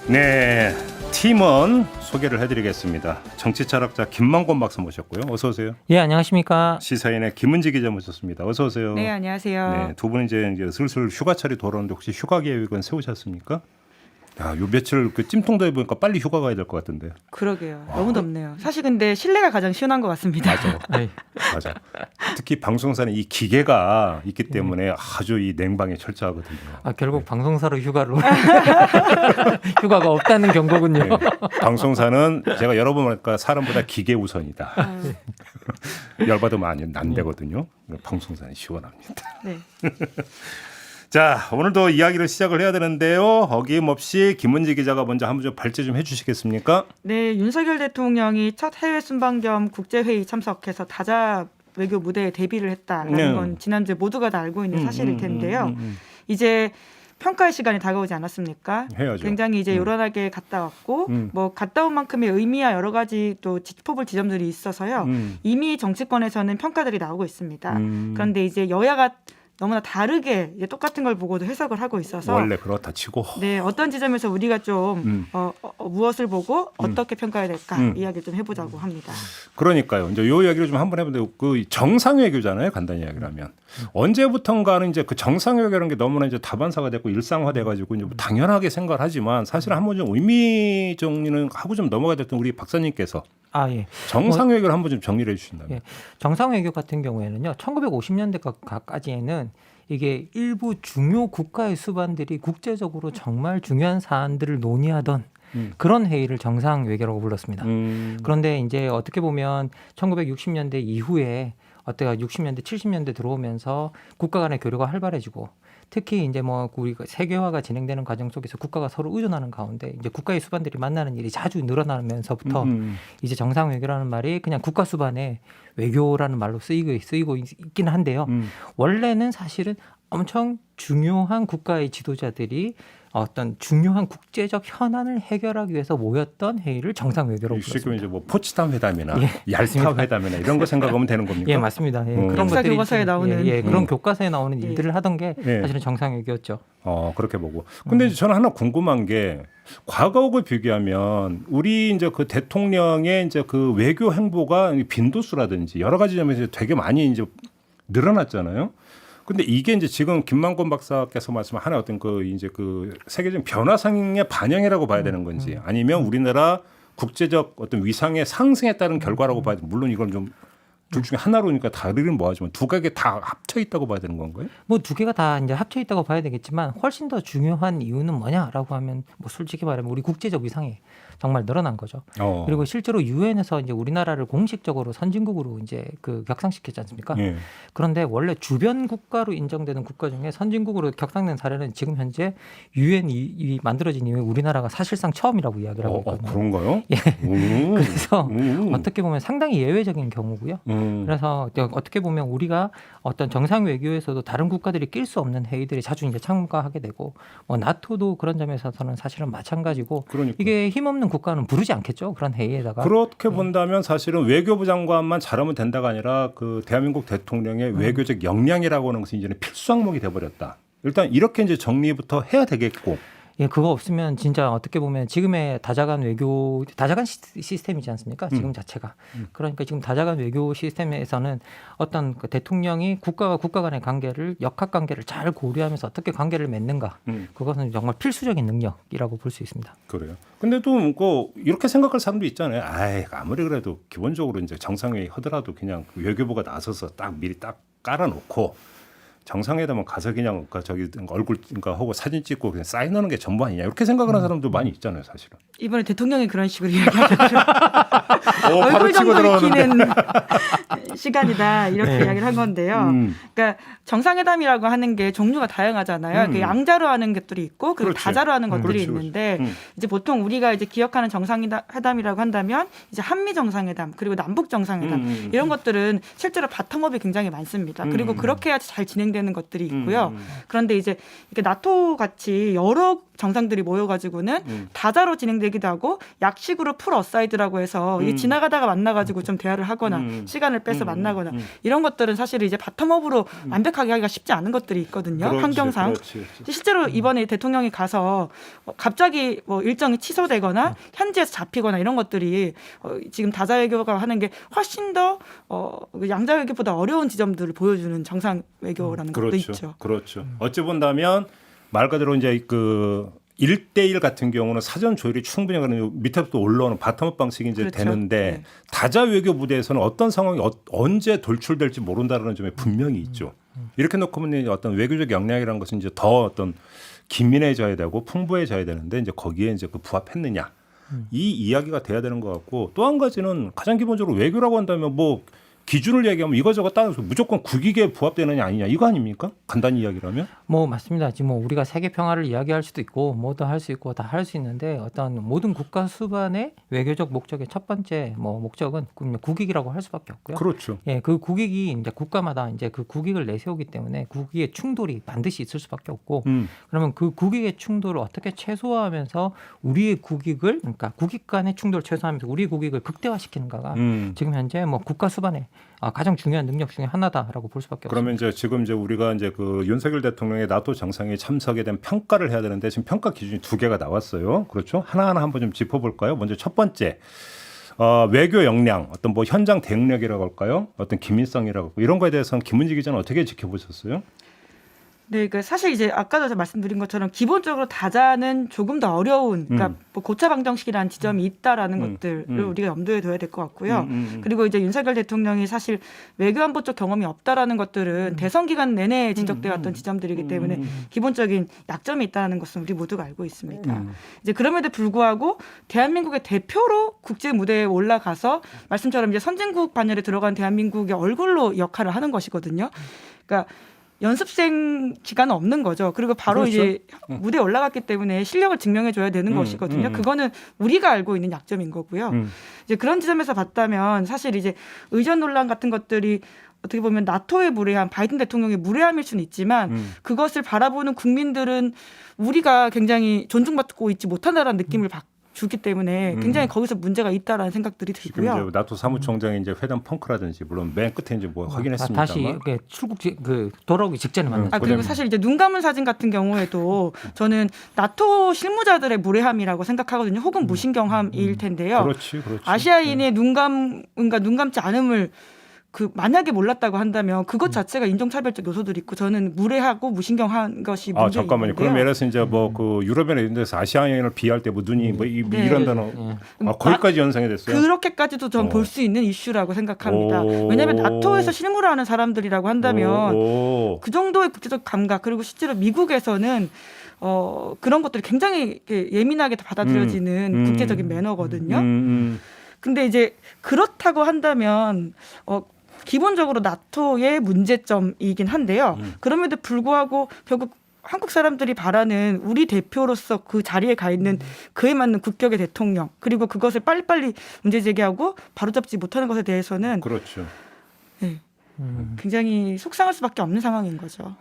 네, 팀원 소개를 해드리겠습니다. 정치철학자 김만권 박사 모셨고요. 어서 오세요. 예, 안녕하십니까. 시사인의 김은지 기자 모셨습니다. 어서 오세요. 네, 안녕하세요. 네, 두 분은 이제 슬슬 휴가철이 돌아오는데 혹시 휴가 계획은 세우셨습니까? 야, 요 며칠 그 찜통더위 보니까 빨리 휴가 가야 될 것 같은데. 그러게요. 너무 덥네요. 사실 근데 실내가 가장 시원한 것 같습니다. 맞아. 맞아. 특히 방송사는 이 기계가 있기 때문에 아주 이 냉방에 철저하거든요. 결국 방송사로 휴가로 휴가가 없다는 경고군요. 네. 방송사는 제가 여러 번 말했니까 사람보다 기계 우선이다. 열받으면 안 되거든요. 방송사는 시원합니다. 네. 자, 오늘도 이야기를 시작을 해야 되는데요. 어김없이 김은지 기자가 먼저 한번 좀 발제 좀 해주시겠습니까? 네, 윤석열 대통령이 첫 해외 순방 겸 국제회의 참석해서 다자 외교 무대에 데뷔를 했다는 건 지난주에 모두가 다 알고 있는 사실일 텐데요. 이제 평가의 시간이 다가오지 않았습니까? 해야죠. 굉장히 이제 요란하게 갔다 왔고 뭐 갔다 온 만큼의 의미와 여러 가지 또 짚어볼 지점들이 있어서요. 이미 정치권에서는 평가들이 나오고 있습니다. 그런데 이제 여야가 너무나 다르게 이제 똑같은 걸 보고도 해석을 하고 있어서 원래 그렇다 치고 네, 어떤 지점에서 우리가 좀 무엇을 보고 어떻게 평가해야 될까 이야기를 좀 해보자고 합니다. 그러니까요. 이제 요 이야기를 좀 한번 해보는데 그 정상외교잖아요. 간단히 이야기를 하면 언제부턴가는 이제 그 정상외교라는 게 너무나 이제 다반사가 됐고 일상화돼가지고 이제 뭐 당연하게 생각을 하지만 사실 한번 좀 의미 정리는 하고 좀 넘어가야 됐던 우리 박사님께서 예. 정상외교를 한번 좀 정리를 해주신다면. 예. 정상외교 같은 경우에는요, 1950년대까지에는 이게 일부 중요 국가의 수반들이 국제적으로 정말 중요한 사안들을 논의하던 그런 회의를 정상외교라고 불렀습니다. 그런데 이제 어떻게 보면 1960년대 이후에 60년대, 70년대 들어오면서 국가 간의 교류가 활발해지고 특히 이제 뭐 우리가 세계화가 진행되는 과정 속에서 국가가 서로 의존하는 가운데 이제 국가의 수반들이 만나는 일이 자주 늘어나면서부터 이제 정상외교라는 말이 그냥 국가 수반의 외교라는 말로 쓰이고 있기는 한데요. 원래는 사실은 엄청 중요한 국가의 지도자들이 어떤 중요한 국제적 현안을 해결하기 위해서 모였던 회의를 정상외교라고 불렀습니다. 이제 뭐 포츠담 회담이나 예, 얄타 회담이나 이런 거 생각하면 되는 겁니까? 예, 맞습니다. 예, 그런 역사 것들이 교과서에 나오는 그런 교과서에 나오는 일들을 하던 게 예. 사실은 정상외교였죠. 그렇게 보고. 근데 저는 하나 궁금한 게 과거하고 비교하면 우리 이제 그 대통령의 이제 그 외교 행보가 빈도수라든지 여러 가지 점에서 되게 많이 이제 늘어났잖아요. 근데 이게 이제 지금 김만권 박사께서 말씀한 하나 어떤 그 이제 그 세계적 변화상의 반영이라고 봐야 되는 건지 아니면 우리나라 국제적 어떤 위상의 상승에 따른 결과라고 봐야 돼. 물론 이건 좀 둘 중에 하나로니까 다르긴 뭐하지만 두 가지 다 합쳐 있다고 봐야 되는 건가요? 뭐 두 개가 다 이제 합쳐 있다고 봐야 되겠지만 훨씬 더 중요한 이유는 뭐냐라고 하면 뭐 솔직히 말하면 우리 국제적 위상이 정말 늘어난 거죠. 그리고 실제로 유엔에서 이제 우리나라를 공식적으로 선진국으로 이제 그 격상시켰지 않습니까? 예. 그런데 원래 주변 국가로 인정되는 국가 중에 선진국으로 격상된 사례는 지금 현재 유엔이 만들어진 이후에 우리나라가 사실상 처음이라고 이야기를 하고 있거든요. 그런가요? 예. 그래서 어떻게 보면 상당히 예외적인 경우고요. 그래서 어떻게 보면 우리가 어떤 정상 외교에서도 다른 국가들이 낄 수 없는 회의들이 자주 이제 참가하게 되고 뭐 나토도 그런 점에서는 사실은 마찬가지고 그러니까. 이게 힘없는 국가는 부르지 않겠죠. 그런 회의에다가. 그렇게 본다면 사실은 외교부 장관만 잘하면 된다가 아니라 그 대한민국 대통령의 외교적 역량이라고 하는 것이 이제는 필수 항목이 돼버렸다. 일단 이렇게 이제 정리부터 해야 되겠고. 예, 그거 없으면 진짜 어떻게 보면 지금의 다자간 시스템이지 않습니까? 지금 자체가. 그러니까 지금 다자간 외교 시스템에서는 어떤 그 대통령이 국가와 국가 간의 관계를 역학 관계를 잘 고려하면서 어떻게 관계를 맺는가. 그것은 정말 필수적인 능력이라고 볼 수 있습니다. 그래요. 근데 또 뭐 이렇게 생각할 사람도 있잖아요. 아무리 그래도 기본적으로 이제 정상회의 하더라도 그냥 그 외교부가 나서서 딱 미리 딱 깔아놓고 정상회담은 가서 그냥 저기 얼굴 하고 사진 찍고 그냥 사인하는 게 전부 아니냐 이렇게 생각하는 사람도 많이 있잖아요, 사실은. 이번에 대통령이 그런 식으로 이야기하셨죠. 바로 얼굴 치고 정도 들어오는데. 익히는 시간이다 이렇게 이야기를 한 건데요. 그러니까 정상회담이라고 하는 게 종류가 다양하잖아요. 그 양자로 하는 것들이 있고 그리고 그렇지. 다자로 하는 것들이 그렇지, 있는데 이제 보통 우리가 이제 기억하는 정상회담이라고 한다면 이제 한미 정상회담 그리고 남북 정상회담 이런 것들은 실제로 바텀업이 굉장히 많습니다. 그리고 그렇게 해야지 잘 진행되는 것들이 있고요. 그런데 이제 이렇게 나토 같이 여러 정상들이 모여가지고는 다자로 진행되기도 하고 약식으로 풀 어사이드라고 해서 이게 지나가다가 만나가지고 좀 대화를 하거나 시간을 빼서 만나거나 이런 것들은 사실 이제 바텀업으로 완벽하게 하기가 쉽지 않은 것들이 있거든요. 그렇지, 환경상. 그렇지. 실제로 이번에 대통령이 가서 갑자기 뭐 일정이 취소되거나 현지에서 잡히거나 이런 것들이 지금 다자 외교가 하는 게 훨씬 더 양자 외교보다 어려운 지점들을 보여주는 정상 외교라는 것도 그렇죠. 있죠. 그렇죠. 어찌 본다면 말 그대로 이제 그 1대1 같은 경우는 사전 조율이 충분히 가는 밑에부터 올라오는 바텀업 방식이 이제 그렇죠. 되는데 네. 다자 외교 무대에서는 어떤 상황이 언제 돌출될지 모른다는 점에 분명히 있죠. 이렇게 놓고 보면 어떤 외교적 역량이라는 것은 이제 더 어떤 긴밀해져야 되고 풍부해져야 되는데 이제 거기에 이제 그 부합했느냐 이 이야기가 돼야 되는 것 같고 또 한 가지는 가장 기본적으로 외교라고 한다면 뭐 기준을 얘기하면 이거저거 따라서 무조건 국익에 부합되느냐 아니냐 이거 아닙니까? 간단히 이야기라면? 뭐 맞습니다. 지금 뭐 우리가 세계 평화를 이야기할 수도 있고 뭐도 할 수 있고 다 할 수 있는데 어떤 모든 국가 수반의 외교적 목적의 첫 번째 뭐 목적은 국익이라고 할 수밖에 없고요. 그렇죠. 예, 그 국익이 이제 국가마다 이제 그 국익을 내세우기 때문에 국익의 충돌이 반드시 있을 수밖에 없고 그러면 그 국익의 충돌을 어떻게 최소화하면서 우리의 국익을 그러니까 국익 간의 충돌을 최소화하면서 우리의 국익을 극대화시키는가가 지금 현재 뭐 국가 수반의 가장 중요한 능력 중에 하나다라고 볼 수밖에 그러면 없습니다. 이제 지금 이제 우리가 이제 그 윤석열 대통령의 나토 정상회의 참석에 대한 평가를 해야 되는데 지금 평가 기준이 2개가 나왔어요. 그렇죠? 하나하나 한번 좀 짚어볼까요? 먼저 첫 번째 외교 역량, 어떤 뭐 현장 대응력이라고 할까요? 어떤 기민성이라고 할까요? 이런 거에 대해서는 김은지 기자는 어떻게 지켜보셨어요? 네, 그 사실 이제 아까도 제가 말씀드린 것처럼 기본적으로 다자는 조금 더 어려운, 그러니까 뭐 고차 방정식이라는 지점이 있다라는 것들을 우리가 염두에 둬야 될 것 같고요. 그리고 이제 윤석열 대통령이 사실 외교안보 쪽 경험이 없다라는 것들은 대선 기간 내내 지적돼 왔던 지점들이기 때문에 기본적인 약점이 있다는 것은 우리 모두가 알고 있습니다. 이제 그럼에도 불구하고 대한민국의 대표로 국제 무대에 올라가서 말씀처럼 이제 선진국 반열에 들어간 대한민국의 얼굴로 역할을 하는 것이거든요. 그러니까 연습생 기간은 없는 거죠. 그리고 바로 그렇죠. 이제 무대에 올라갔기 때문에 실력을 증명해줘야 되는 것이거든요. 그거는 우리가 알고 있는 약점인 거고요. 이제 그런 지점에서 봤다면 사실 이제 의전 논란 같은 것들이 어떻게 보면 나토의 무례함, 바이든 대통령의 무례함일 수는 있지만 그것을 바라보는 국민들은 우리가 굉장히 존중받고 있지 못한다는 느낌을 주기 때문에 굉장히 거기서 문제가 있다라는 생각들이 지금 들고요. 이제 나토 사무총장이 이제 회담 펑크라든지 물론 맨 끝에 이제 뭐 확인했습니다만 다시 이렇게 출국 돌아오기 직전에 만났죠. 그리고 사실 이제 눈 감은 사진 같은 경우에도 저는 나토 실무자들의 무례함이라고 생각하거든요. 혹은 무신경함일 텐데요. 그렇지. 아시아인의 눈 감지 않음을 만약에 몰랐다고 한다면 그것 자체가 인종차별적 요소들이 있고 저는 무례하고 무신경한 것이 문제인데요. 잠깐만요. 그럼 예를 들어서 이제 뭐 그 유럽이나 이런 데서 아시아인을 비할 때 뭐 눈이 뭐 이런 단어 거기까지 연상이 됐어요. 그렇게까지도 전 볼 수 있는 이슈라고 생각합니다. 왜냐하면 나토에서 실무를 하는 사람들이라고 한다면 그 정도의 국제적 감각 그리고 실제로 미국에서는 그런 것들이 굉장히 예민하게 받아들여지는 국제적인 매너거든요. 근데 이제 그렇다고 한다면 기본적으로 나토의 문제점이긴 한데요. 그럼에도 불구하고 결국 한국 사람들이 바라는 우리 대표로서 그 자리에 가 있는 그에 맞는 국격의 대통령 그리고 그것을 빨리빨리 문제 제기하고 바로잡지 못하는 것에 대해서는 그렇죠. 네, 굉장히 속상할 수밖에 없는 상황인 거죠.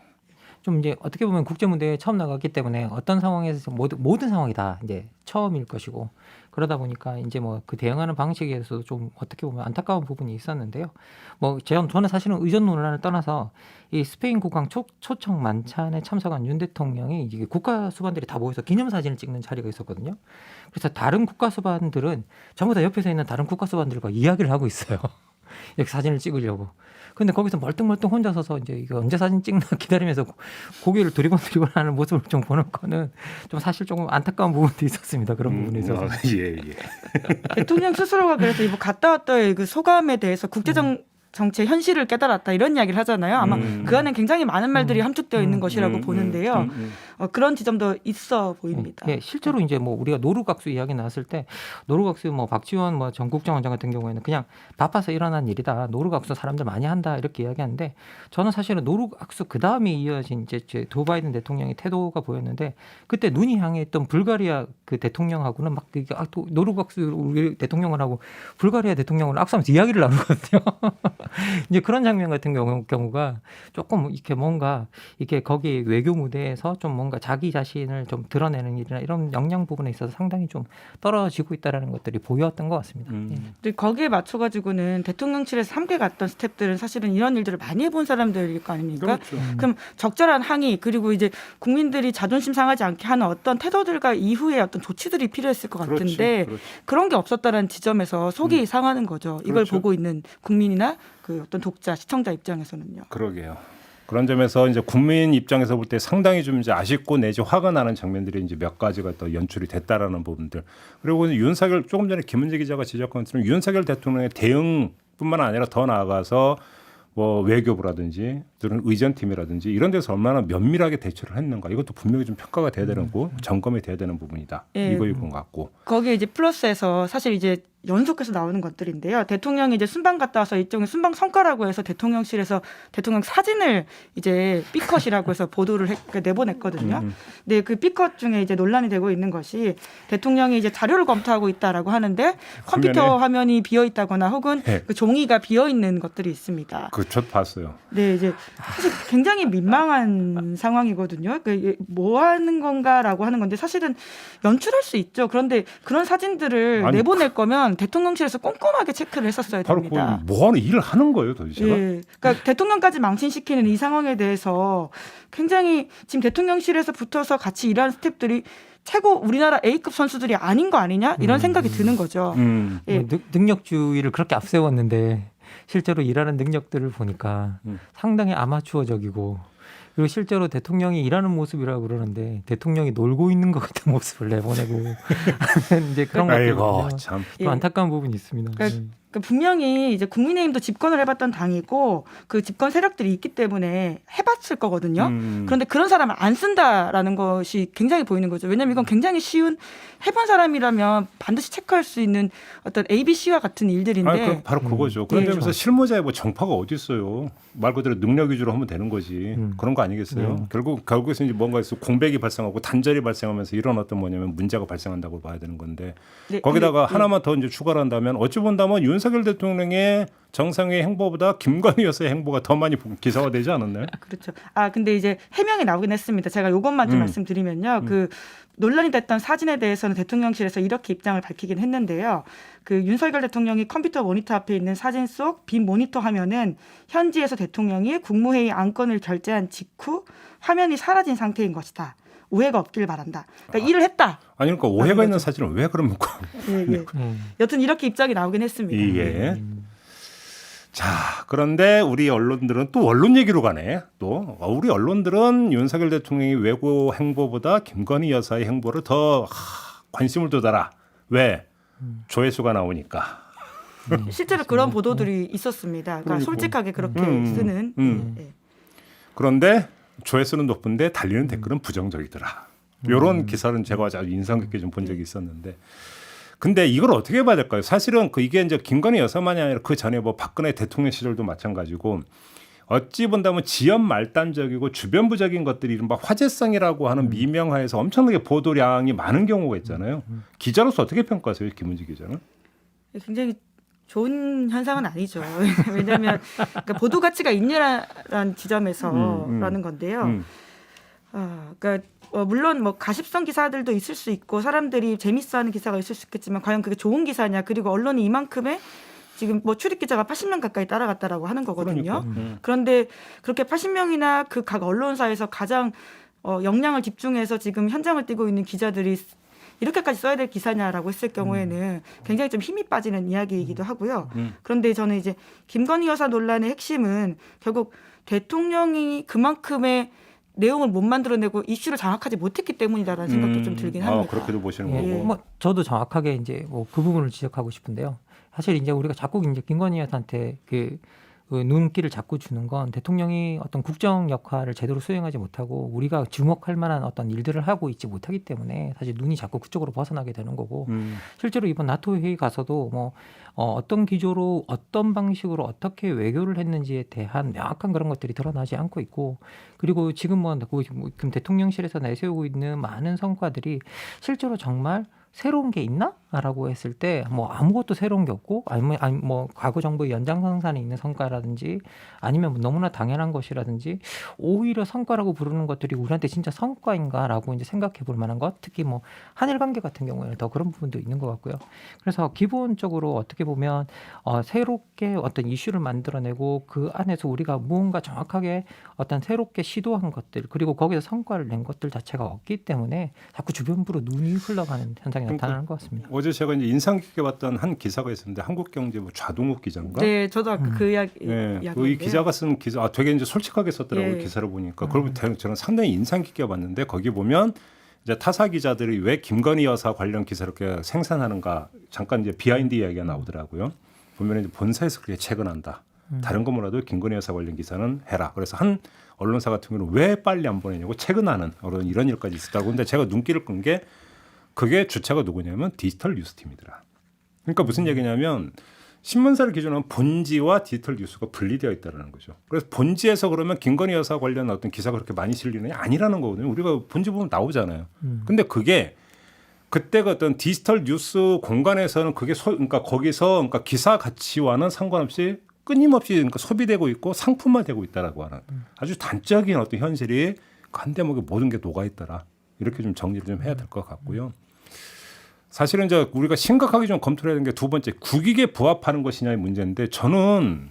좀 이제 어떻게 보면 국제 무대에 처음 나갔기 때문에 어떤 상황에서 모든 상황이 다 이제 처음일 것이고 그러다 보니까 이제 뭐 그 대응하는 방식에서도 좀 어떻게 보면 안타까운 부분이 있었는데요. 뭐 저는 사실은 의전 논란을 떠나서 이 스페인 국왕 초청 만찬에 참석한 윤 대통령이 이게 국가 수반들이 다 모여서 기념사진을 찍는 자리가 있었거든요. 그래서 다른 국가 수반들은 전부 다 옆에서 있는 다른 국가 수반들과 이야기를 하고 있어요. 이렇게 사진을 찍으려고. 근데 거기서 멀뚱멀뚱 혼자 서서 이제 이거 언제 사진 찍나 기다리면서 고개를 두리번두리번 하는 모습을 좀 보는 거는 좀 사실 조금 안타까운 부분도 있었습니다. 그런 부분에 있어서. 예. 대통령 스스로가 그래서 이번 갔다 왔다의 그 소감에 대해서 정치의 현실을 깨달았다 이런 이야기를 하잖아요. 아마 그 안에 굉장히 많은 말들이 함축되어 있는 것이라고 보는데요. 그런 지점도 있어 보입니다. 예, 실제로 이제 뭐 우리가 노루각수 이야기 나왔을 때 노루각수 뭐 박지원 뭐 전 국정원장 같은 경우에는 그냥 바빠서 일어난 일이다. 노루각수 사람들 많이 한다 이렇게 이야기하는데 저는 사실은 노루각수 그 다음에 이어진 이제 조 바이든 대통령의 태도가 보였는데 그때 눈이 향했던 불가리아 그 대통령하고는 막 또 노루각수 우리 대통령을 하고 불가리아 대통령을 악수하면서 이야기를 나누거든요. 이제 그런 장면 같은 경우가 조금 이렇게 뭔가 이렇게 거기 외교 무대에서 좀 뭔가 자기 자신을 좀 드러내는 일이나 이런 역량 부분에 있어서 상당히 좀 떨어지고 있다라는 것들이 보였던 것 같습니다. 예. 근데 거기에 맞춰가지고는 대통령실에서 함께 갔던 스태프들은 사실은 이런 일들을 많이 해본 사람들일 거 아닙니까? 그렇죠. 그럼 적절한 항의 그리고 이제 국민들이 자존심 상하지 않게 하는 어떤 태도들과 이후에 어떤 조치들이 필요했을 것 같은데 그렇지. 그런 게 없었다는 지점에서 속이 상하는 거죠. 이걸 그렇죠. 보고 있는 국민이나 그 어떤 독자, 시청자 입장에서는요. 그러게요. 그런 점에서 이제 국민 입장에서 볼 때 상당히 좀 이제 아쉽고 내지 화가 나는 장면들이 이제 몇 가지가 또 연출이 됐다라는 부분들. 그리고 윤석열 조금 전에 김은재 기자가 지적한 것처럼 윤석열 대통령의 대응뿐만 아니라 더 나아가서 뭐 외교부라든지 또는 의전팀이라든지 이런 데서 얼마나 면밀하게 대처를 했는가 이것도 분명히 좀 평가가 돼야 되는 거고 점검이 돼야 되는 부분이다. 예. 이거인 것 같고. 거기에 이제 플러스해서 사실 이제 연속해서 나오는 것들인데요. 대통령이 이제 순방 갔다 와서 일종의 순방 성과라고 해서 대통령실에서 대통령 사진을 이제 B컷이라고 해서 보도를 내보냈거든요. 근데 그 B컷 중에 이제 논란이 되고 있는 것이 대통령이 이제 자료를 검토하고 있다라고 하는데 컴퓨터 화면이 비어 있다거나 혹은 네. 그 종이가 비어 있는 것들이 있습니다. 저도 봤어요. 네, 이제 사실 굉장히 민망한 상황이거든요. 뭐 하는 건가라고 하는 건데 사실은 연출할 수 있죠. 그런데 그런 사진들을 아니, 내보낼 거면 대통령실에서 꼼꼼하게 체크를 했었어야 바로 됩니다. 그 뭐 하는 일을 하는 거예요, 도대체가? 예, 그러니까 대통령까지 망신시키는 이 상황에 대해서 굉장히 지금 대통령실에서 붙어서 같이 일하는 스태프들이 최고 우리나라 A급 선수들이 아닌 거 아니냐 이런 생각이 드는 거죠. 예. 뭐 능력주의를 그렇게 앞세웠는데 실제로 일하는 능력들을 보니까 상당히 아마추어적이고 그리고 실제로 대통령이 일하는 모습이라고 그러는데 대통령이 놀고 있는 것 같은 모습을 내보내고 이제 그런 것들 아이고 참. 좀 안타까운 부분이 있습니다. 그러니까 분명히 이제 국민의힘도 집권을 해봤던 당이고 그 집권 세력들이 있기 때문에 해봤을 거거든요. 그런데 그런 사람을 안 쓴다라는 것이 굉장히 보이는 거죠. 왜냐하면 이건 굉장히 쉬운 해본 사람이라면 반드시 체크할 수 있는 어떤 ABC와 같은 일들인데 아니, 바로 그거죠. 그런 예. 점에서 실무자의 뭐 정파가 어디 있어요. 말 그대로 능력 위주로 하면 되는 거지. 그런 거 아니겠어요. 결국에서 이제 뭔가 있어 공백이 발생하고 단절이 발생하면서 이런 어떤 뭐냐면 문제가 발생한다고 봐야 되는 건데 네, 거기다가 네. 하나만 더 이제 추가를 한다면 어찌 본다면 윤석열 대통령의 정상의 행보보다 김건희 여사의 행보가 더 많이 기사화되지 않았나요? 그렇죠. 근데 이제 해명이 나오긴 했습니다. 제가 이것만 좀 말씀드리면요. 그 논란이 됐던 사진에 대해서는 대통령실에서 이렇게 입장을 밝히긴 했는데요. 그 윤석열 대통령이 컴퓨터 모니터 앞에 있는 사진 속 빈 모니터 화면은 현지에서 대통령이 국무회의 안건을 결재한 직후 화면이 사라진 상태인 것이다. 오해가 없길 바란다. 그러니까 일을 했다. 아니 그러니까 오해가 있는 사진을 왜 그러면 예. 여튼 이렇게 입장이 나오긴 했습니다. 예. 자, 그런데 우리 언론들은 또 언론 얘기로 가네. 또 우리 언론들은 윤석열 대통령의 외교 행보보다 김건희 여사의 행보를 더 관심을 둬달라. 왜? 조회수가 나오니까. 실제로 그런 보도들이 있었습니다. 그러니까 솔직하게 그렇게 쓰는. 예. 그런데 조회수는 높은데 달리는 댓글은 부정적이더라. 이런 기사는 제가 아주 인상 깊게 좀 본 적이 있었는데. 근데 이걸 어떻게 봐야 될까요? 사실은 이게 이제 김건희 여사만이 아니라 그 전에 뭐 박근혜 대통령 시절도 마찬가지고 어찌 본다면 지연 말단적이고 주변부적인 것들이 이른바 화제성이라고 하는 미명하에서 엄청나게 보도량이 많은 경우가 있잖아요. 기자로서 어떻게 평가하세요, 김은지 기자는? 굉장히 좋은 현상은 아니죠. 왜냐하면 그러니까 보도 가치가 있냐라는 지점에서라는 건데요. 그러니까 물론 뭐 가십성 기사들도 있을 수 있고 사람들이 재밌어하는 기사가 있을 수 있겠지만 과연 그게 좋은 기사냐? 그리고 언론이 이만큼의 지금 뭐 출입 기자가 80명 가까이 따라갔다라고 하는 거거든요. 그런데 그렇게 80명이나 그 각 언론사에서 가장 역량을 집중해서 지금 현장을 뛰고 있는 기자들이 이렇게까지 써야 될 기사냐라고 했을 경우에는 굉장히 좀 힘이 빠지는 이야기이기도 하고요. 그런데 저는 이제 김건희 여사 논란의 핵심은 결국 대통령이 그만큼의 내용을 못 만들어내고 이슈를 장악하지 못했기 때문이다라는 생각도 좀 들긴 합니다. 그렇게도 보시는 예, 거고. 뭐 저도 정확하게 이제 뭐 그 부분을 지적하고 싶은데요. 사실 이제 우리가 자꾸 이제 김건희 여사한테 그 눈길을 자꾸 주는 건 대통령이 어떤 국정 역할을 제대로 수행하지 못하고 우리가 주목할 만한 어떤 일들을 하고 있지 못하기 때문에 사실 눈이 자꾸 그쪽으로 벗어나게 되는 거고 실제로 이번 나토 회의 가서도 뭐 어떤 기조로 어떤 방식으로 어떻게 외교를 했는지에 대한 명확한 그런 것들이 드러나지 않고 있고 그리고 지금 지금 대통령실에서 내세우고 있는 많은 성과들이 실제로 정말 새로운 게 있나? 라고 했을 때 뭐 아무것도 새로운 게 없고 아니면 뭐 과거 정부의 연장선상에 있는 성과라든지 아니면 뭐 너무나 당연한 것이라든지 오히려 성과라고 부르는 것들이 우리한테 진짜 성과인가라고 이제 생각해 볼 만한 것, 특히 뭐 한일 관계 같은 경우에는 더 그런 부분도 있는 것 같고요. 그래서 기본적으로 어떻게 보면 새롭게 어떤 이슈를 만들어내고 그 안에서 우리가 무언가 정확하게 어떤 새롭게 시도한 것들 그리고 거기서 성과를 낸 것들 자체가 없기 때문에 자꾸 주변부로 눈이 흘러가는 현상이 나타나는 것 같습니다. 어제 제가 이제 인상 깊게 봤던 한 기사가 있었는데 한국경제부 좌동욱 기자인가? 네, 저도 아까 그 이야기. 네, 그 기자가 쓴 기사, 되게 이제 솔직하게 썼더라고요. 예. 기사를 보니까. 그걸 저는 상당히 인상 깊게 봤는데 거기 보면 이제 타사 기자들이 왜 김건희 여사 관련 기사를 이렇게 생산하는가 잠깐 이제 비하인드 이야기가 나오더라고요. 보면 이제 본사에서 그렇게 체근한다. 다른 거 몰라도 김건희 여사 관련 기사는 해라. 그래서 한 언론사 같은 경우는 왜 빨리 안 보내냐고 체근하는 이런 일까지 있었다고. 근데 제가 눈길을 끈 게 그게 주체가 누구냐면 디지털 뉴스팀이더라. 그러니까 무슨 얘기냐면 신문사를 기준으로 하면 본지와 디지털 뉴스가 분리되어 있다는 거죠. 그래서 본지에서 그러면 김건희 여사 관련 어떤 기사가 그렇게 많이 실리느냐 아니라는 거거든요. 우리가 본지 보면 나오잖아요. 근데 그게 그때가 어떤 디지털 뉴스 공간에서는 그게 그러니까 거기서 그러니까 기사 가치와는 상관없이 끊임없이 그러니까 소비되고 있고 상품화되고 있다라고 하는 아주 단적인 어떤 현실이 한 대목에 모든 게 녹아 있더라. 이렇게 좀 정리를 좀 해야 될 것 같고요. 사실은 이제 우리가 심각하게 좀 검토해야 되는 게 두 번째 국익에 부합하는 것이냐의 문제인데 저는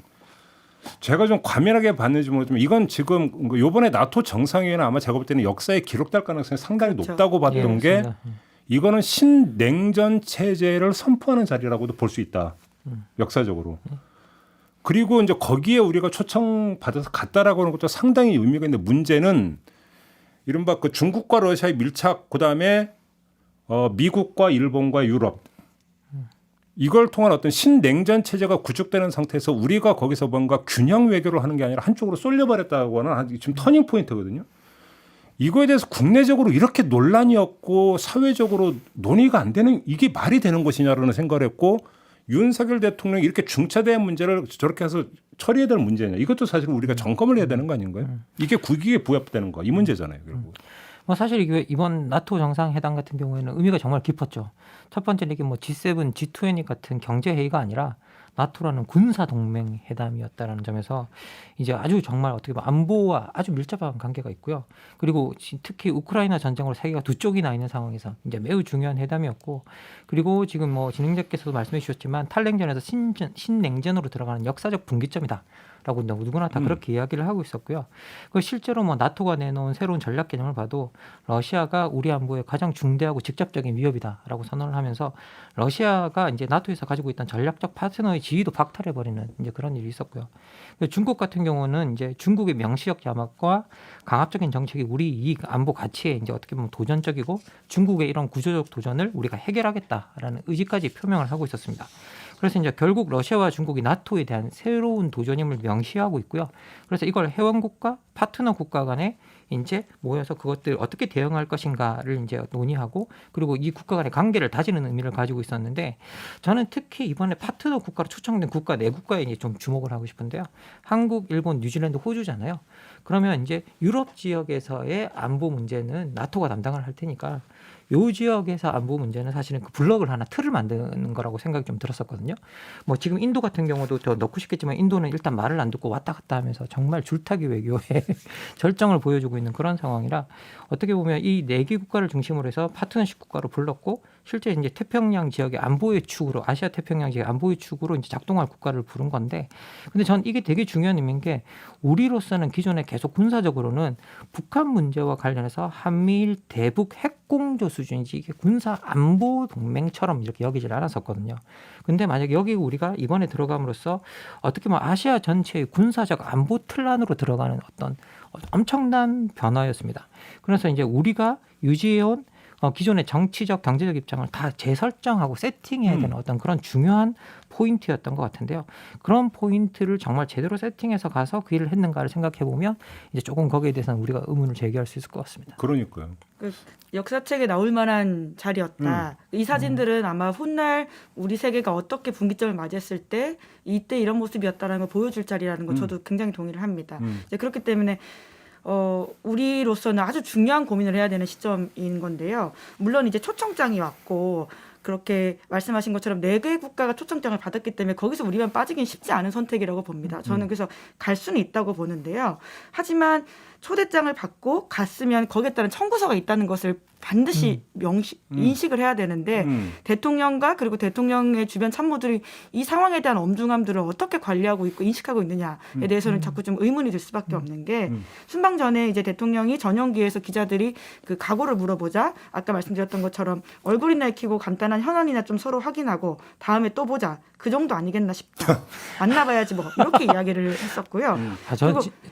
제가 좀 과민하게 봤는지 모르지만 이건 지금 이번에 나토 정상회의는 아마 제가 볼 때는 역사에 기록될 가능성이 상당히 그렇죠. 높다고 봤던 게 맞습니다. 이거는 신냉전 체제를 선포하는 자리라고도 볼 수 있다. 역사적으로. 그리고 이제 거기에 우리가 초청 받아서 갔다라고 하는 것도 상당히 의미가 있는데 문제는 이른바 그 중국과 러시아의 밀착 그다음에 미국과 일본과 유럽 이걸 통한 어떤 신냉전 체제가 구축되는 상태에서 우리가 거기서 뭔가 균형 외교를 하는 게 아니라 한쪽으로 쏠려버렸다고 하는 지금 터닝 포인트거든요. 이거에 대해서 국내적으로 이렇게 논란이 없고 사회적으로 논의가 안 되는 이게 말이 되는 것이냐라는 생각을 했고 윤석열 대통령이 이렇게 중차대한 문제를 저렇게 해서 처리해야 될 문제냐. 이것도 사실 우리가 점검을 해야 되는 거 아닌가요? 이게 국익에 부합되는 거. 이 문제잖아요. 결국. 뭐 사실 이게 이번 나토 정상회담 같은 경우에는 의미가 정말 깊었죠. 첫 번째는 이게 뭐 G7, G20 같은 경제 회의가 아니라 나토라는 군사 동맹 회담이었다라는 점에서 이제 아주 정말 어떻게 보면 안보와 아주 밀접한 관계가 있고요. 그리고 특히 우크라이나 전쟁으로 세계가 두 쪽이 나 있는 상황에서 이제 매우 중요한 회담이었고, 그리고 지금 뭐 진행자께서도 말씀해 주셨지만 탈냉전에서 신냉전으로 들어가는 역사적 분기점이다. 라고 누구나 다 그렇게 이야기를 하고 있었고요. 그 실제로 뭐 나토가 내놓은 새로운 전략 개념을 봐도 러시아가 우리 안보에 가장 중대하고 직접적인 위협이다라고 선언을 하면서 러시아가 이제 나토에서 가지고 있던 전략적 파트너의 지위도 박탈해버리는 이제 그런 일이 있었고요. 중국 같은 경우는 이제 중국의 명시적 야막과 강압적인 정책이 우리 이 안보 가치에 이제 어떻게 보면 도전적이고 중국의 이런 구조적 도전을 우리가 해결하겠다라는 의지까지 표명을 하고 있었습니다. 그래서 이제 결국 러시아와 중국이 나토에 대한 새로운 도전임을 명시하고 있고요. 그래서 이걸 회원국과 파트너 국가 간에 이제 모여서 그것들 어떻게 대응할 것인가를 이제 논의하고 그리고 이 국가 간의 관계를 다지는 의미를 가지고 있었는데 저는 특히 이번에 파트너 국가로 초청된 국가 네 국가에 이제 좀 주목을 하고 싶은데요. 한국, 일본, 뉴질랜드, 호주잖아요. 그러면 이제 유럽 지역에서의 안보 문제는 나토가 담당을 할 테니까 요 지역에서 안보 문제는 사실은 그 블럭을 하나 틀을 만드는 거라고 생각이 좀 들었었거든요. 뭐 지금 인도 같은 경우도 더 넣고 싶겠지만 인도는 일단 말을 안 듣고 왔다 갔다 하면서 정말 줄타기 외교에 절정을 보여주고 있는 그런 상황이라 어떻게 보면 이 네 개 국가를 중심으로 해서 파트너십 국가로 불렀고 실제 이제 태평양 지역의 안보의 축으로 아시아 태평양 지역 안보의 축으로 이제 작동할 국가를 부른 건데 근데 전 이게 되게 중요한 의미인 게 우리로서는 기존에 계속 군사적으로는 북한 문제와 관련해서 한미일 대북 핵공조 수준이지 이게 군사 안보 동맹처럼 이렇게 여기질 않았었거든요. 근데 만약에 여기 우리가 이번에 들어감으로써 어떻게 보면 아시아 전체의 군사적 안보 틀 안으로 들어가는 어떤 엄청난 변화였습니다. 그래서 이제 우리가 유지해온 기존의 정치적, 경제적 입장을 다 재설정하고 세팅해야 되는 어떤 그런 중요한 포인트였던 것 같은데요. 그런 포인트를 정말 제대로 세팅해서 가서 그 일을 했는가를 생각해 보면 이제 조금 거기에 대해서는 우리가 의문을 제기할 수 있을 것 같습니다. 그러니까요. 그 역사책에 나올 만한 자리였다. 이 사진들은 아마 훗날 우리 세계가 어떻게 분기점을 맞이했을 때 이때 이런 모습이었다는 걸 보여줄 자리라는 거 저도 굉장히 동의를 합니다. 이제 그렇기 때문에 우리로서는 아주 중요한 고민을 해야 되는 시점인 건데요. 물론 이제 초청장이 왔고 그렇게 말씀하신 것처럼 4개 국가가 초청장을 받았기 때문에 거기서 우리만 빠지긴 쉽지 않은 선택이라고 봅니다. 저는 그래서 갈 수는 있다고 보는데요. 하지만 초대장을 받고 갔으면 거기에 따른 청구서가 있다는 것을 반드시 인식을 해야 되는데 대통령과 그리고 대통령의 주변 참모들이 이 상황에 대한 엄중함들을 어떻게 관리하고 있고 인식하고 있느냐에 대해서는 자꾸 좀 의문이 들 수밖에 없는 게 순방 전에 이제 대통령이 전용기에서 기자들이 그 각오를 물어보자 아까 말씀드렸던 것처럼 얼굴이나 익히고 간단한 현안이나 좀 서로 확인하고 다음에 또 보자 그 정도 아니겠나 싶다. 만나봐야지 뭐 이렇게 이야기를 했었고요.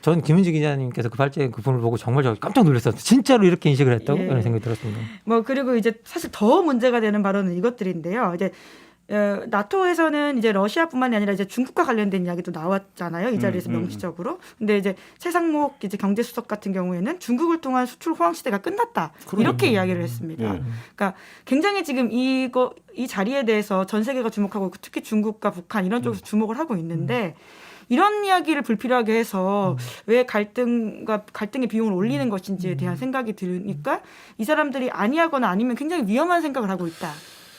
전 김은지 기자님께서 그 발제 그 분을 보고 정말 저 깜짝 놀랐어요. 진짜로 이렇게 인식을 했다고 예. 그런 생각이 들었습니다. 뭐 그리고 이제 사실 더 문제가 되는 발언은 이것들인데요. 이제 나토에서는 이제 러시아뿐만이 아니라 이제 중국과 관련된 이야기도 나왔잖아요. 이 자리에서 명시적으로. 근데 이제 최상목 이제 경제수석 같은 경우에는 중국을 통한 수출 호황 시대가 끝났다. 이렇게 이야기를 했습니다. 그러니까 굉장히 지금 이 자리에 대해서 전 세계가 주목하고 있고 특히 중국과 북한 이런 쪽에서 주목을 하고 있는데 이런 이야기를 불필요하게 해서 왜 갈등의 비용을 올리는 것인지에 대한 생각이 드니까 이 사람들이 아니하거나 아니면 굉장히 위험한 생각을 하고 있다.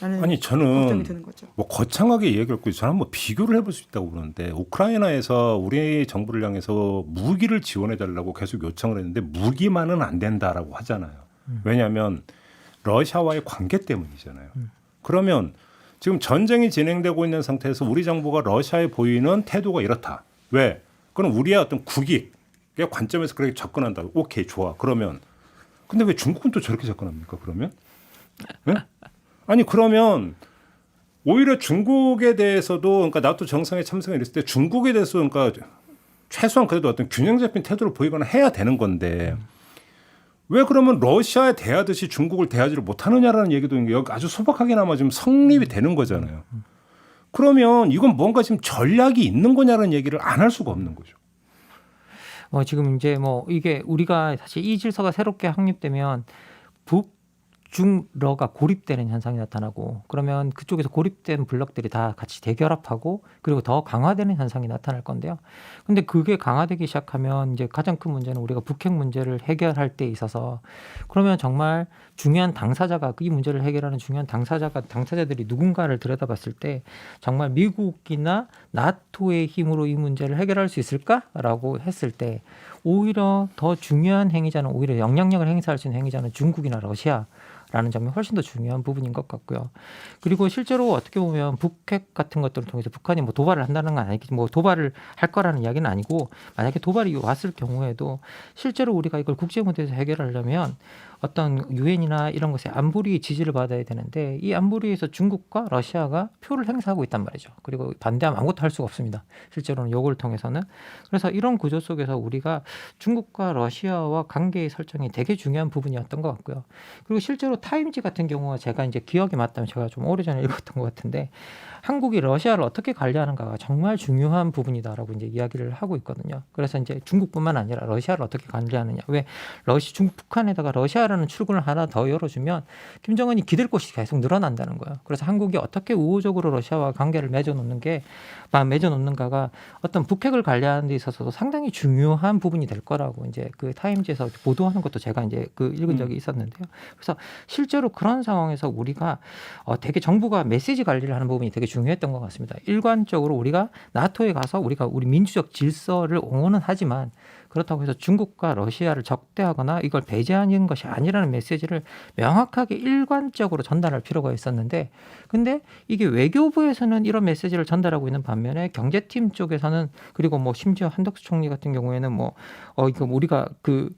아니 저는 걱정이 드는 거죠. 뭐 거창하게 얘기했고 저는 뭐 비교를 해볼 수 있다고 그러는데 우크라이나에서 우리 정부를 향해서 무기를 지원해 달라고 계속 요청을 했는데 무기만은 안 된다라고 하잖아요. 왜냐하면 러시아와의 관계 때문이잖아요. 그러면 지금 전쟁이 진행되고 있는 상태에서 우리 정부가 러시아에 보이는 태도가 이렇다. 왜? 그건 우리의 어떤 국익의 관점에서 그렇게 접근한다. 오케이 좋아. 그러면 근데 왜 중국은 또 저렇게 접근합니까? 그러면? 네? 아니 그러면 오히려 중국에 대해서도 그러니까 나토 정상회 참석에 이랬을 때 중국에 대해서 그러니까 최소한 그래도 어떤 균형 잡힌 태도를 보이거나 해야 되는 건데 왜 그러면 러시아에 대하듯이 중국을 대하지를 못하느냐라는 얘기도 여기 아주 소박하게나마 지금 성립이 되는 거잖아요. 그러면 이건 뭔가 지금 전략이 있는 거냐라는 얘기를 안 할 수가 없는 거죠. 지금 이제 뭐 이게 우리가 사실 이 질서가 새롭게 확립되면 중러가 고립되는 현상이 나타나고 그러면 그쪽에서 고립된 블록들이 다 같이 대결합하고 그리고 더 강화되는 현상이 나타날 건데요. 근데 그게 강화되기 시작하면 이제 가장 큰 문제는 우리가 북핵 문제를 해결할 때 있어서 그러면 정말 중요한 당사자가 이 문제를 해결하는 중요한 당사자들이 누군가를 들여다봤을 때 정말 미국이나 나토의 힘으로 이 문제를 해결할 수 있을까라고 했을 때 오히려 더 중요한 행위자는 오히려 영향력을 행사할 수 있는 행위자는 중국이나 러시아라는 점이 훨씬 더 중요한 부분인 것 같고요. 그리고 실제로 어떻게 보면 북핵 같은 것들을 통해서 북한이 뭐 도발을 한다는 건 아니겠지, 뭐 도발을 할 거라는 이야기는 아니고 만약에 도발이 왔을 경우에도 실제로 우리가 이걸 국제 무대에서 해결하려면 어떤 유엔이나 이런 것에 안보리 지지를 받아야 되는데 이 안보리에서 중국과 러시아가 표를 행사하고 있단 말이죠. 그리고 반대하면 아무것도 할 수가 없습니다. 실제로는 요걸 통해서는. 그래서 이런 구조 속에서 우리가 중국과 러시아와 관계의 설정이 되게 중요한 부분이었던 것 같고요. 그리고 실제로 타임지 같은 경우가 제가 이제 기억이 맞다면 제가 좀 오래전에 읽었던 것 같은데 한국이 러시아를 어떻게 관리하는가가 정말 중요한 부분이다라고 이제 이야기를 하고 있거든요. 그래서 이제 중국뿐만 아니라 러시아를 어떻게 관리하느냐. 왜 북한에다가 러시아라는 출구를 하나 더 열어주면 김정은이 기댈 곳이 계속 늘어난다는 거예요. 그래서 한국이 어떻게 우호적으로 러시아와 관계를 맺어놓는가가 어떤 북핵을 관리하는 데 있어서도 상당히 중요한 부분이 될 거라고 이제 그 타임지에서 보도하는 것도 제가 이제 그 읽은 적이 있었는데요. 그래서 실제로 그런 상황에서 우리가 되게 정부가 메시지 관리를 하는 부분이 되게 중요했던 것 같습니다. 일관적으로 우리가 나토에 가서 우리 민주적 질서를 옹호는 하지만 그렇다고 해서 중국과 러시아를 적대하거나 이걸 배제하는 것이 아니라는 메시지를 명확하게 일관적으로 전달할 필요가 있었는데 근데 이게 외교부에서는 이런 메시지를 전달하고 있는 반면에 경제팀 쪽에서는 그리고 뭐 심지어 한덕수 총리 같은 경우에는 이거 우리가 그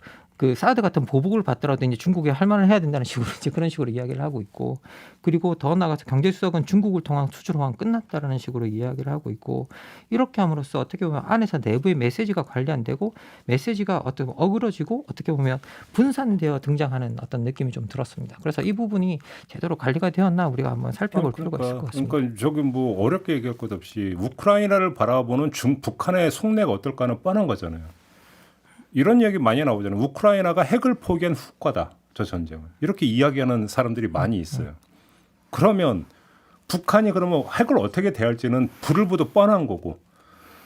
사드 같은 보복을 받더라도 이제 중국에 할 말을 해야 된다는 식으로 이제 그런 식으로 이야기를 하고 있고 그리고 더 나아가서 경제수석은 중국을 통한 수출 호황 끝났다라는 식으로 이야기를 하고 있고 이렇게 함으로써 어떻게 보면 안에서 내부의 메시지가 관리 안 되고 메시지가 어떻게 어그러지고 어떻게 보면 분산되어 등장하는 어떤 느낌이 좀 들었습니다. 그래서 이 부분이 제대로 관리가 되었나 우리가 한번 살펴볼 필요가 있을 것 같습니다. 그러니까 저기 뭐 어렵게 얘기할 것 없이 우크라이나를 바라보는 북한의 속내가 어떨까는 뻔한 거잖아요. 이런 얘기 많이 나오잖아요. 우크라이나가 핵을 포기한 후과다. 저 전쟁을. 이렇게 이야기하는 사람들이 많이 있어요. 그러면 북한이 그러면 핵을 어떻게 대할지는 불을 보도 뻔한 거고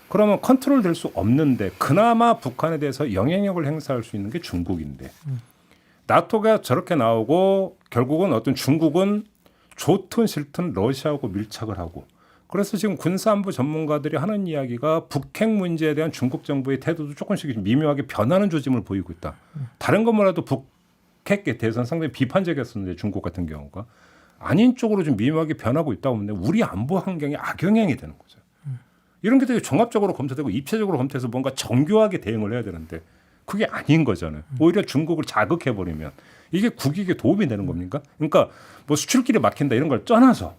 그러면 컨트롤 될 수 없는데 그나마 북한에 대해서 영향력을 행사할 수 있는 게 중국인데 나토가 저렇게 나오고 결국은 어떤 중국은 좋든 싫든 러시아하고 밀착을 하고 그래서 지금 군사안보 전문가들이 하는 이야기가 북핵 문제에 대한 중국 정부의 태도도 조금씩 미묘하게 변하는 조짐을 보이고 있다. 다른 건 몰라도 북핵에 대해서는 상당히 비판적이었었는데 중국 같은 경우가 아닌 쪽으로 좀 미묘하게 변하고 있다고 보는데 우리 안보 환경이 악영향이 되는 거죠. 이런 게 되게 종합적으로 검토되고 입체적으로 검토해서 뭔가 정교하게 대응을 해야 되는데 그게 아닌 거잖아요. 오히려 중국을 자극해버리면 이게 국익에 도움이 되는 겁니까? 그러니까 뭐 수출길이 막힌다 이런 걸 떠나서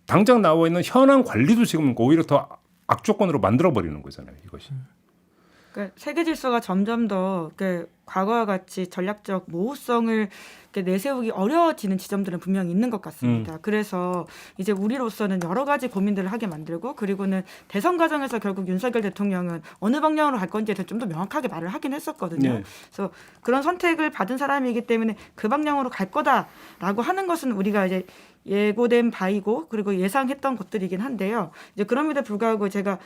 당장 나와 있는 현안 관리도 지금 오히려 더 악조건으로 만들어버리는 거잖아요. 이것이. 그러니까 세계 질서가 점점 더 과거와 같이 전략적 모호성을 내세우기 어려워지는 지점들은 분명히 있는 것 같습니다. 그래서 이제 우리로서는 여러 가지 고민들을 하게 만들고 그리고는 대선 과정에서 결국 윤석열 대통령은 어느 방향으로 갈 건지에 대해서 좀 더 명확하게 말을 하긴 했었거든요. 네. 그래서 그런 선택을 받은 사람이기 때문에 그 방향으로 갈 거다라고 하는 것은 우리가 이제 예고된 바이고 그리고 예상했던 것들이긴 한데요. 이제 그럼에도 불구하고 제가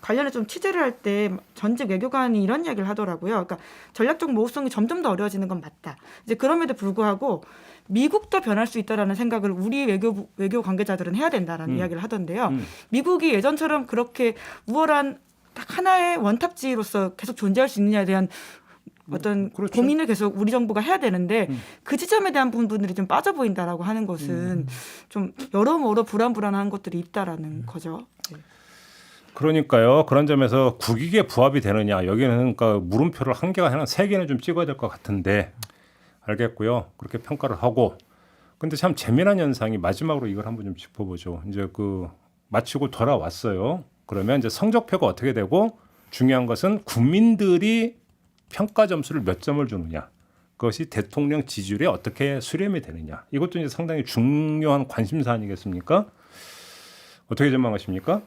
관련해 좀 취재를 할 때 전직 외교관이 이런 이야기를 하더라고요. 그러니까 전략적 모호성이 점점 더 어려워지는 건 맞다. 이제 그럼에도 불구하고 미국도 변할 수 있다라는 생각을 우리 외교 관계자들은 해야 된다라는 이야기를 하던데요. 미국이 예전처럼 그렇게 우월한 딱 하나의 원탑지로서 계속 존재할 수 있느냐에 대한 어떤 그렇죠. 고민을 계속 우리 정부가 해야 되는데 그 지점에 대한 부분들이 좀 빠져 보인다라고 하는 것은 좀 여러모로 불안한 것들이 있다라는 거죠. 네. 그러니까요. 그런 점에서 국익에 부합이 되느냐 여기는 그러니까 물음표를 한 개가 아니라 세 개는 좀 찍어야 될 것 같은데 알겠고요. 그렇게 평가를 하고 근데 참 재미난 현상이 마지막으로 이걸 한번 좀 짚어보죠. 이제 그 마치고 돌아왔어요. 그러면 이제 성적표가 어떻게 되고 중요한 것은 국민들이 평가 점수를 몇 점을 주느냐. 그것이 대통령 지지율에 어떻게 수렴이 되느냐. 이것도 이제 상당히 중요한 관심사 아니겠습니까? 어떻게 전망하십니까?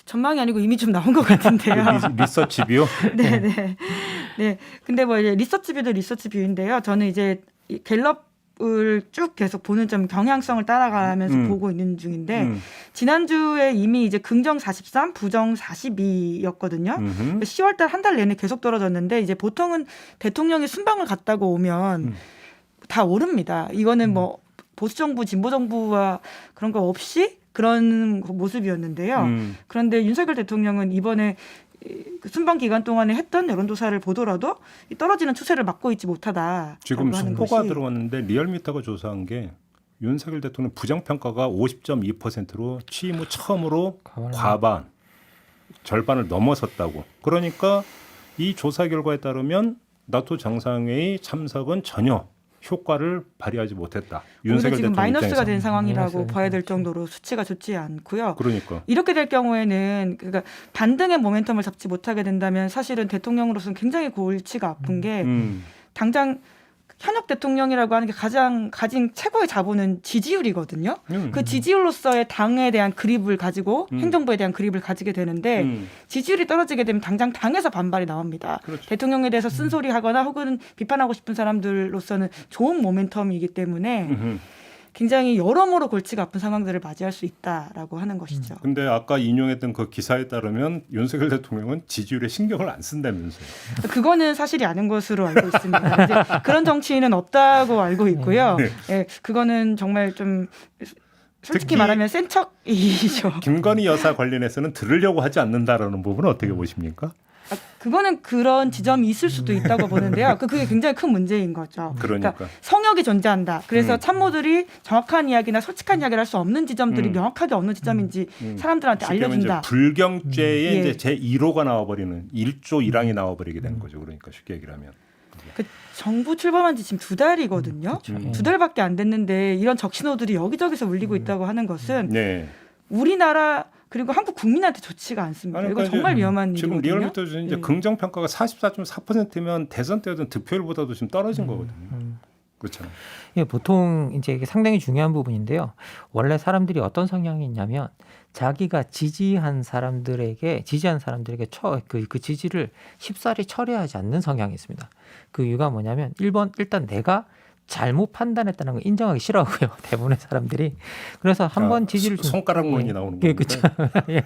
전망이 아니고 이미 좀 나온 것 같은데요. 리서치 뷰? 네. 근데 뭐 이제 리서치 뷰도 리서치 뷰인데요. 저는 이제 이 갤럽을 쭉 계속 보는 점 경향성을 따라가면서 보고 있는 중인데 지난주에 이미 이제 긍정 43, 부정 42였거든요. 10월달 한 달 내내 계속 떨어졌는데 이제 보통은 대통령이 순방을 갔다고 오면 다 오릅니다. 이거는 뭐 보수 정부, 진보 정부와 그런 거 없이 그런 모습이었는데요. 그런데 윤석열 대통령은 이번에 순방 기간 동안에 했던 여론조사를 보더라도 이 떨어지는 추세를 막고 있지 못하다. 지금 속보가 들어왔는데 리얼미터가 조사한 게 윤석열 대통령 부정평가가 50.2%로 취임 후 처음으로 과반, 절반을 넘어섰다고. 그러니까 이 조사 결과에 따르면 나토 정상회의 참석은 전혀 효과를 발휘하지 못했다. 윤석열 지금 대통령 마이너스가 입장에서. 된 상황이라고 봐야 될 정도로 수치가 좋지 않고요. 그러니까 이렇게 될 경우에는 그러니까 반등의 모멘텀을 잡지 못하게 된다면 사실은 대통령으로서는 굉장히 골치가 아픈 게 당장 현역 대통령이라고 하는 게 가장 가진 최고의 자본은 지지율이거든요. 그 지지율로서의 당에 대한 그립을 가지고 행정부에 대한 그립을 가지게 되는데 지지율이 떨어지게 되면 당장 당에서 반발이 나옵니다. 그렇죠. 대통령에 대해서 쓴소리하거나 혹은 비판하고 싶은 사람들로서는 좋은 모멘텀이기 때문에 굉장히 여러모로 골치가 아픈 상황들을 맞이할 수 있다라고 하는 것이죠. 근데 아까 인용했던 그 기사에 따르면 윤석열 대통령은 지지율에 신경을 안 쓴다면서요. 그거는 사실이 아닌 것으로 알고 있습니다. 이제 그런 정치인은 없다고 알고 있고요. 예, 그거는 정말 좀 솔직히 말하면 센 척이죠. 김건희 여사 관련해서는 들으려고 하지 않는다라는 부분은 어떻게 보십니까? 그거는 그런 지점이 있을 수도 있다고 보는데요. 그게 굉장히 큰 문제인 거죠. 그러니까. 성역이 존재한다. 그래서 참모들이 정확한 이야기나 솔직한 이야기를 할 수 없는 지점들이 명확하게 없는 지점인지 사람들한테 알려준다. 이제 불경죄의 이제 제 1호가 나와버리는 1조 1항이 나와버리게 되는 거죠. 그러니까 쉽게 얘기를 하면. 그 정부 출범한 지 지금 2달이거든요. 2달밖에 안 됐는데 이런 적신호들이 여기저기서 울리고 있다고 하는 것은 우리나라 그리고 한국 국민한테 좋지가 않습니다. 그러니까 이건 정말 위험한 일이거든요. 지금 리얼미터에서 이제 긍정 평가가 44.4%면 대선 때였던 득표율보다도 지금 떨어진 거거든요. 그렇잖아요. 예, 보통 이제 이게 상당히 중요한 부분인데요. 원래 사람들이 어떤 성향이 있냐면 자기가 지지한 사람들에게 그 지지를 쉽사리 철회하지 않는 성향이 있습니다. 그 이유가 뭐냐면 일단 내가 잘못 판단했다는 걸 인정하기 싫어하고요. 대부분의 사람들이. 그래서 한 번 지지를 좀 손가락론이 나오는 거예요. 그렇죠. 예.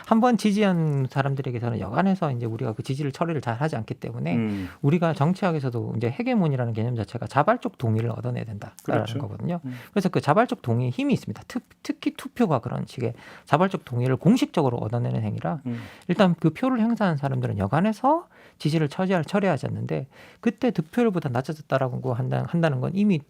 한 번 지지한 사람들에게서는 여간해서 이제 우리가 그 지지를 처리를 잘 하지 않기 때문에 우리가 정치학에서도 이제 헤게모니라는 개념 자체가 자발적 동의를 얻어내야 된다라는 그렇죠. 거거든요. 그래서 그 자발적 동의에 힘이 있습니다. 특히 투표가 그런 식의 자발적 동의를 공식적으로 얻어내는 행위라 일단 그 표를 행사한 사람들은 여간해서 지지를 처리하지 않는데 그때 득표율보다 낮아졌다라고 한다는 건 이미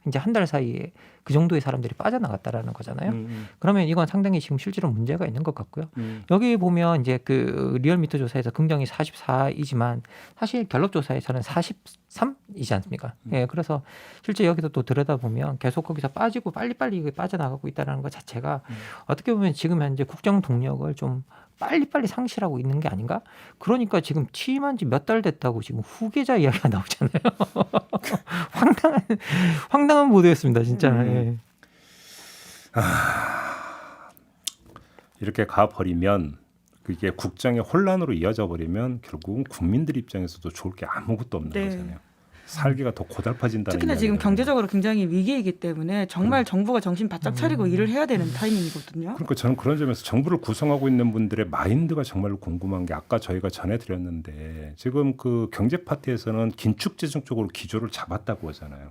이제 한 달 사이에 그 정도의 사람들이 빠져나갔다라는 거잖아요. 그러면 이건 상당히 지금 실제로 문제가 있는 것 같고요. 여기 보면 이제 그 리얼미터 조사에서 긍정이 44이지만 사실 갤럽 조사에서는 43이지 않습니까? 예, 그래서 실제 여기서 또 들여다보면 계속 거기서 빠지고 빨리빨리 빠져나가고 있다는 것 자체가 어떻게 보면 지금 현재 국정 동력을 좀 빨리빨리 상실하고 있는 게 아닌가? 그러니까 지금 취임한 지 몇 달 됐다고 지금 후계자 이야기가 나오잖아요. 황당한 보도였습니다, 진짜. 예. 이렇게 가버리면 그게 국정의 혼란으로 이어져 버리면 결국은 국민들 입장에서도 좋을 게 아무것도 없는 네. 거잖아요. 살기가 더 고달파진다는 특히나 지금 이야기잖아요. 경제적으로 굉장히 위기이기 때문에 정말 정부가 정신 바짝 차리고 일을 해야 되는 타이밍이거든요. 그러니까 저는 그런 점에서 정부를 구성하고 있는 분들의 마인드가 정말로 궁금한 게 아까 저희가 전해드렸는데 지금 그 경제 파트에서는 긴축재정 쪽으로 기조를 잡았다고 하잖아요.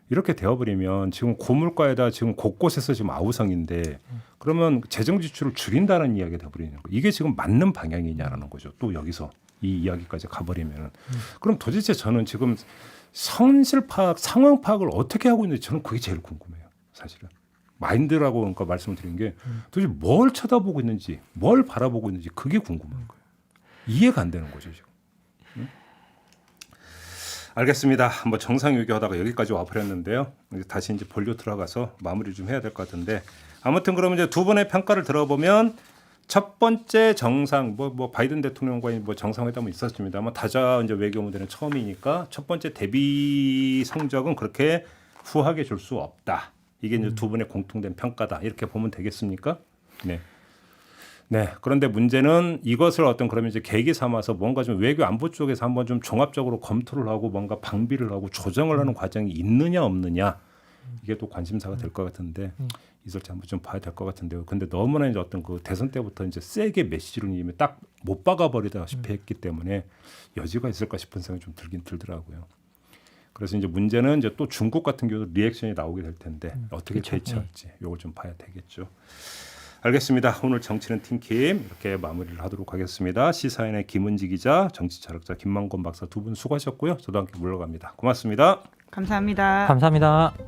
이렇게 되어버리면 지금 고물가에다 지금 곳곳에서 지금 아우성인데 그러면 재정 지출을 줄인다는 이야기가 돼버리는 거예요. 이게 지금 맞는 방향이냐라는 거죠. 또 여기서 이 이야기까지 가버리면 그럼 도대체 저는 지금 현실 파악, 상황 파악을 어떻게 하고 있는지 저는 그게 제일 궁금해요. 사실은 마인드라고 그러니까 말씀을 드린 게 도대체 뭘 쳐다보고 있는지, 뭘 바라보고 있는지 그게 궁금한 거예요. 이해가 안 되는 거죠 지금. 알겠습니다. 뭐 정상 유기하다가 여기까지 와버렸는데요. 다시 이제 본료 들어가서 마무리 좀 해야 될 것 같은데 아무튼 그러면 이제 두 분의 평가를 들어보면 첫 번째 정상 뭐 바이든 대통령과의 뭐 정상회담은 있었습니다만 다자 이제 외교 무대는 처음이니까 첫 번째 대비 성적은 그렇게 후하게 줄 수 없다. 이게 이제 두 분의 공통된 평가다. 이렇게 보면 되겠습니까? 네. 네. 그런데 문제는 이것을 어떤 그러면 이제 계기 삼아서 뭔가 좀 외교 안보 쪽에서 한번 좀 종합적으로 검토를 하고 뭔가 방비를 하고 조정을 하는 과정이 있느냐 없느냐 이게 또 관심사가 될 것 같은데 있을지 한번 좀 봐야 될 것 같은데요. 근데 너무나 이제 어떤 그 대선 때부터 이제 세게 메시지로 이미 딱 못 박아버리다시피 했기 때문에 여지가 있을까 싶은 생각이 좀 들긴 들더라고요. 그래서 이제 문제는 이제 또 중국 같은 경우도 리액션이 나오게 될 텐데 어떻게 그렇죠. 대처할지 이걸 좀 봐야 되겠죠. 알겠습니다. 오늘 정치는 팀킴 이렇게 마무리를 하도록 하겠습니다. 시사인의 김은지 기자, 정치철학자 김만권 박사 두 분 수고하셨고요. 저도 함께 물러갑니다. 고맙습니다. 감사합니다. 감사합니다.